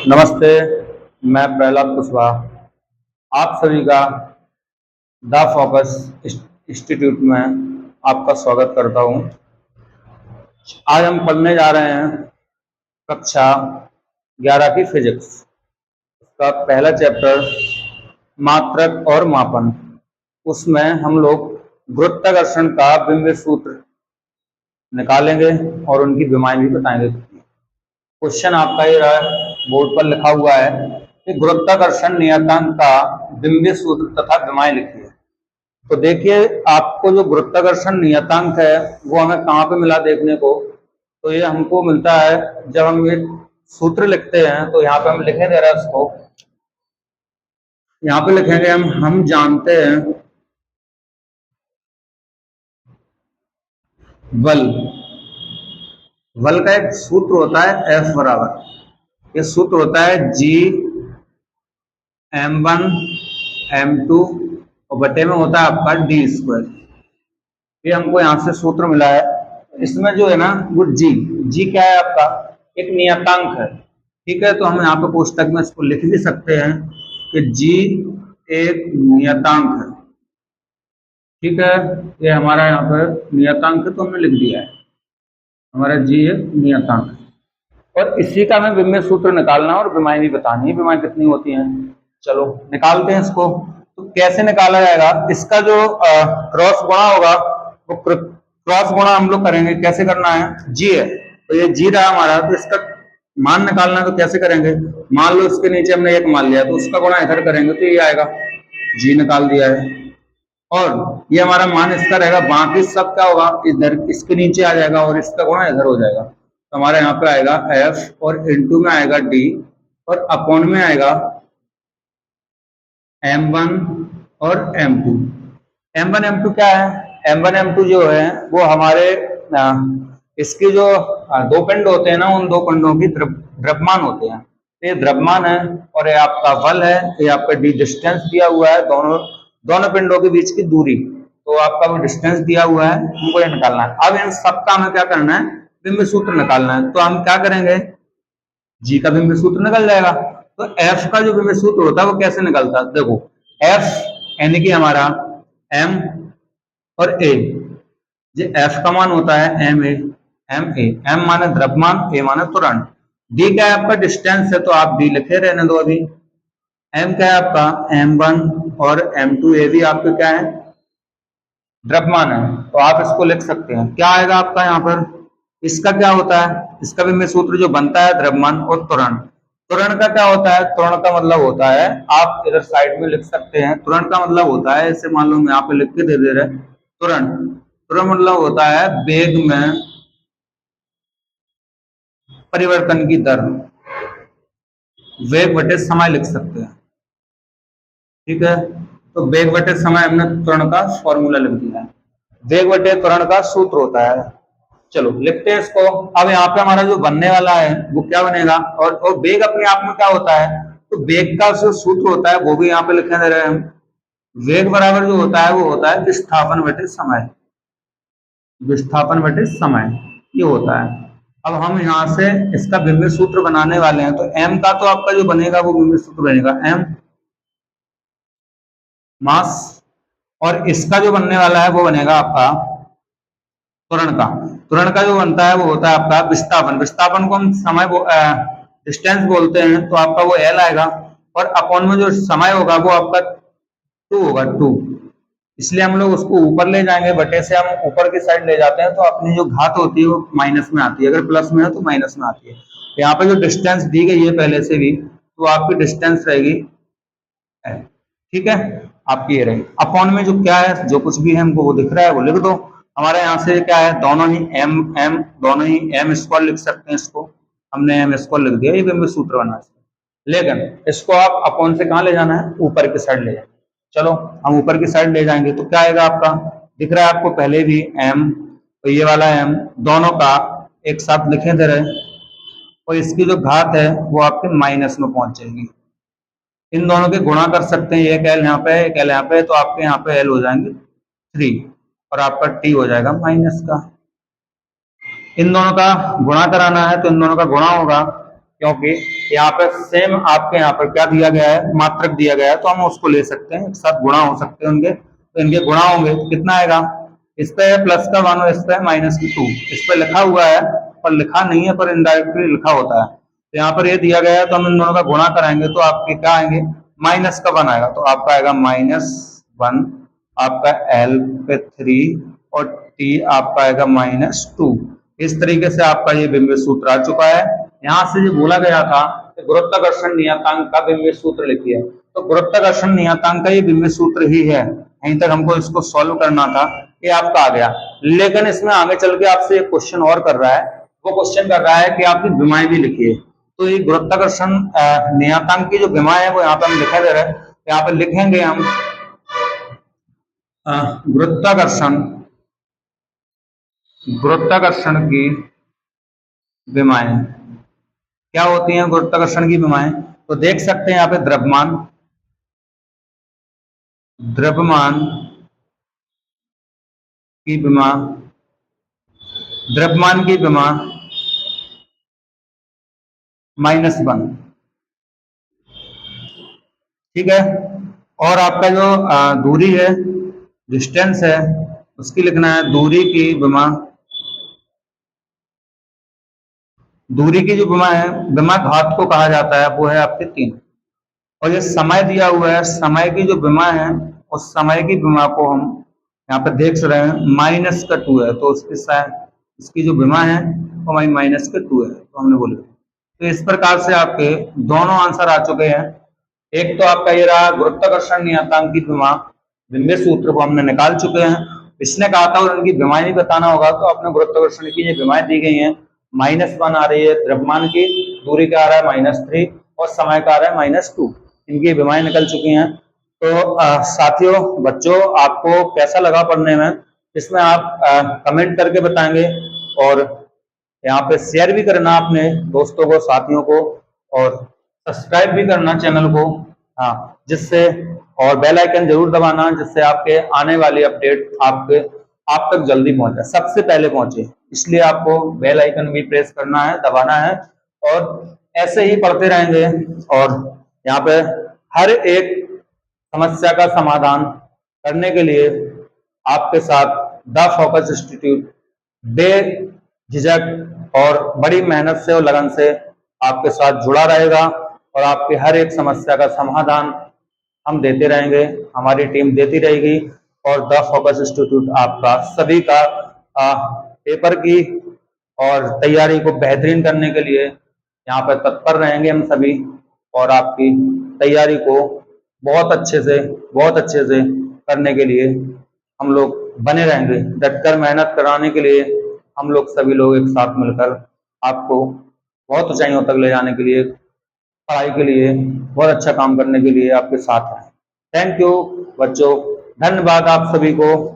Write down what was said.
नमस्ते। मैं प्रहलाद कुशवाहा आप सभी का द फोकस इंस्टीट्यूट में आपका स्वागत करता हूं। आज हम पढ़ने जा रहे हैं कक्षा 11 की फिजिक्स। उसका पहला चैप्टर मात्रक और मापन। उसमें हम लोग गुरुत्वाकर्षण का बिंब सूत्र निकालेंगे और उनकी विमाएं भी बताएंगे। क्वेश्चन आपका ये रहा, बोर्ड पर लिखा हुआ है कि गुरुत्वाकर्षण नियतांक का बिंब सूत्र तथा विमाएं लिखिए। तो देखिए, आपको जो गुरुत्वाकर्षण नियतांक है वो हमें कहाँ पे मिला देखने को, तो ये हमको मिलता है जब हम ये सूत्र लिखते हैं। तो यहाँ पे हम लिखे दे रहे हैं उसको, यहाँ पे लिखेंगे हम जानते हैं बल का एक सूत्र होता है F बराबर, ये सूत्र होता है G m1 m2 और बटे में होता है आपका d²। ये हमको यहाँ से सूत्र मिला है। इसमें जो है ना वो जी क्या है आपका, एक नियतांक है। ठीक है, तो हम यहाँ पे कोष्टक में इसको लिख भी सकते हैं कि जी एक नियतांक है। ठीक है, ये हमारा यहाँ पर नियतांक है तो हमने लिख दिया है, हमारा जी एक नियतांक है। और इसी का हमें विमेय सूत्र निकालना है और विमाएं भी बतानी है। विमाएं कितनी होती हैं, चलो निकालते हैं इसको। तो कैसे निकाला जाएगा, इसका जो क्रॉस गुणा होगा वो क्रॉस गुणा हम लोग करेंगे। कैसे करना है, जी है तो ये जी रहा हमारा, तो इसका मान निकालना है तो कैसे करेंगे। मान लो इसके नीचे हमने एक मान लिया तो उसका गुणा इधर करेंगे तो ये आएगा, जी निकाल दिया है। और ये हमारा मान इसका रहेगा, बाकी सब क्या होगा इधर इसके नीचे आ जाएगा और इसका गुणा इधर हो जाएगा। तो हमारे यहाँ पे आएगा एफ और इनटू में आएगा डी और अपॉन में आएगा m1 और m2। m1 m2 क्या है, m1 m2 जो है वो हमारे इसके जो दो पिंड होते हैं ना, उन दो पिंडों की द्रव्यमान होते हैं। ये द्रव्यमान है और ये आपका बल है, ये आपका डी डिस्टेंस दिया हुआ है, दोनों पिंडों के बीच की दूरी। तो आपका वो डिस्टेंस दिया हुआ है, हमको ये निकालना है। अब इन सबका हमें क्या करना है, बिंब सूत्र निकालना है। तो हम क्या करेंगे, जी का बिंब सूत्र निकल जाएगा। तो एफ का जो बिंब सूत्र होता है वो कैसे निकलता है, देखो एफ यानी कि हमारा एम और ए, ये एफ का मान होता है एम ए, एम माने द्रव्यमान, ए माने त्वरण। डी क्या है आपका डिस्टेंस है, तो आप डी लिखे रहने दो अभी। एम क्या है आपका m1 और m2, ए भी आपके क्या है द्रव्यमान है, तो आप इसको लिख सकते हैं। क्या आएगा आपका यहाँ पर, इसका क्या होता है, इसका भी में सूत्र जो बनता है द्रव्यमान और त्वरण। त्वरण का क्या होता है, त्वरण का मतलब होता है, आप इधर साइड में लिख सकते हैं। त्वरण का मतलब होता है, इसे मान लो मैं यहाँ पे लिख के दे रहे, त्वरण मतलब होता है वेग में परिवर्तन की दर, वेग बटे समय लिख सकते हैं। ठीक है, तो वेग बटे समय हमने त्वरण का फॉर्मूला लिख दिया है। वेग बटे त्वरण का सूत्र होता है, चलो लिखते हैं इसको। अब यहाँ पे हमारा जो बनने वाला है वो क्या बनेगा, और वेग अपने आप में क्या होता है, तो वेग का जो सूत्र होता है वो भी यहाँ पे लिखने दे रहे हैं हम। वेग बराबर जो होता है वो होता है विस्थापन बटे समय, विस्थापन बटे समय ये होता है। अब हम यहाँ से इसका बिंब सूत्र बनाने वाले हैं। तो m का तो आपका जो बनेगा वो बिंब सूत्र बनेगा m मास, और इसका जो बनने वाला है वो बनेगा आपका त्वरण का जो बनता है वो होता है आपका विस्थापन। विस्थापन को हम समय डिस्टेंस बोलते हैं, तो आपका वो एल आएगा, और अपॉन में जो समय होगा वो आपका 2 होगा, 2। इसलिए हम लोग उसको ऊपर ले जाएंगे, बटे से हम ऊपर की साइड ले जाते हैं तो अपनी जो घात होती है वो माइनस में आती है, अगर प्लस में है तो माइनस में आती है। यहाँ पे जो डिस्टेंस दी गई है पहले से भी, तो आपकी डिस्टेंस रहेगी, ठीक है, आपकी ये रहेगी। अपॉन में जो क्या है, जो कुछ भी है हमको वो दिख रहा है वो लिख दो। हमारे यहाँ से क्या है, दोनों ही एम दोनों ही एम स्क्वायर लिख सकते हैं, इसको हमने एम स्क्वायर लिख दिया, ये बिंब सूत्र बना। लेकिन इसको आप अपॉन से कहाँ ले जाना है, ऊपर की साइड ले जाना। चलो हम ऊपर की साइड ले जाएंगे तो क्या आएगा आपका, दिख रहा है आपको पहले भी m, तो ये वाला m दोनों का एक साथ लिखे दे रहे, और इसकी जो घात है वो आपके माइनस में पहुंच जाएगी। इन दोनों के गुणा कर सकते हैं, एक एल यहाँ पे एक एल यहाँ पे, तो आपके यहाँ पे एल हो जाएंगे 3 और आपका टी हो जाएगा माइनस का। इन दोनों का गुणा कराना है तो इन दोनों का गुणा होगा, क्योंकि यहाँ पे सेम आपके यहाँ पर क्या दिया गया है, मात्रक दिया गया है, तो हम उसको ले सकते हैं, एक साथ गुणा हो सकते हैं उनके, तो इनके गुणा होंगे तो कितना आएगा, इस पे है प्लस का 1 और इस पे है माइनस की 2, इस पे लिखा हुआ है पर लिखा नहीं है, पर इनडायरेक्टली लिखा होता है। तो यहाँ पर ये दिया गया है तो हम इन दोनों का गुणा कराएंगे तो आपके क्या आएंगे, माइनस का 1 आएगा, तो आपका आएगा -1, आपका L पे 3 और T आपका आएगा -2। इस तरीके से आपका ये बिंब सूत्र आ चुका है। यहाँ से जो बोला गया था कि गुरुत्वाकर्षण नियतांक का बिंब सूत्र लिखिए, तो गुरुत्वाकर्षण नियतांक का ये बिंब सूत्र ही है। यहीं तक हमको इसको सॉल्व करना था, ये आपका आ गया। लेकिन इसमें आगे चल के आपसे एक क्वेश्चन और कर रहा है, वो क्वेश्चन कर रहा है कि आपकी विमाएं भी लिखिए। तो ये गुरुत्वाकर्षण नियतांक की जो विमाएं है वो यहाँ पे हम लिखा दे रहे हैं, यहाँ पे लिखेंगे हम गुरुत्वाकर्षण की विमाएं क्या होती हैं, गुरुत्वाकर्षण की विमाएं, तो देख सकते हैं यहाँ पे द्रव्यमान की विमा, द्रव्यमान की विमा -1, ठीक है। और आपका जो दूरी है, डिस्टेंस है, उसकी लिखना है दूरी की विमा, दूरी की जो विमा है, विमा घात को कहा जाता है, वो है आपके 3। और ये समय दिया हुआ है, समय की जो विमा है उस समय की विमा को हम यहाँ पे देख रहे हैं -2 है, तो इसकी जो विमा है वो हमारी -2 है, तो हमने बोले। तो इस प्रकार से आपके दोनों आंसर आ चुके हैं। एक तो आपका ये रहा गुरुत्वाकर्षण नियतांक की विमा, बिंब सूत्र को हमने निकाल चुके हैं। इसने कहा था और इनकी विमाएं भी बताना होगा, तो अपने गुरुत्वाकर्षण की जो विमाएं दी गई हैं, -1 आ रही है द्रव्यमान की, दूरी का आ रहा है -3 और समय का आ रहा है -2, इनकी विमाएं निकल चुकी हैं। तो साथियों, बच्चों, आपको कैसा लगा पढ़ने में, इसमें आप कमेंट करके बताएंगे, और यहाँ पे शेयर भी करना अपने दोस्तों को, साथियों को, और सब्सक्राइब भी करना चैनल को, हाँ, जिससे, और बेल आइकन जरूर दबाना, जिससे आपके आने वाली अपडेट आप तक जल्दी पहुंचे, सबसे पहले पहुंचे। इसलिए आपको बेल आइकन भी प्रेस करना है, दबाना है, और ऐसे ही पढ़ते रहेंगे। और यहाँ पे हर एक समस्या का समाधान करने के लिए आपके साथ द फोकस इंस्टीट्यूट बेझिझक और बड़ी मेहनत से और लगन से आपके साथ जुड़ा रहेगा, और आपकी हर एक समस्या का समाधान हम देते रहेंगे, हमारी टीम देती रहेगी। और द फोकस इंस्टीट्यूट आपका सभी का पेपर की और तैयारी को बेहतरीन करने के लिए यहाँ पर तत्पर रहेंगे हम सभी, और आपकी तैयारी को बहुत अच्छे से करने के लिए हम लोग बने रहेंगे। डटकर मेहनत कराने के लिए हम लोग सभी लोग एक साथ मिलकर आपको बहुत ऊंचाइयों तक ले जाने के लिए, पढ़ाई के लिए, बहुत अच्छा काम करने के लिए आपके साथ हैं। थैंक यू बच्चों, धन्यवाद आप सभी को।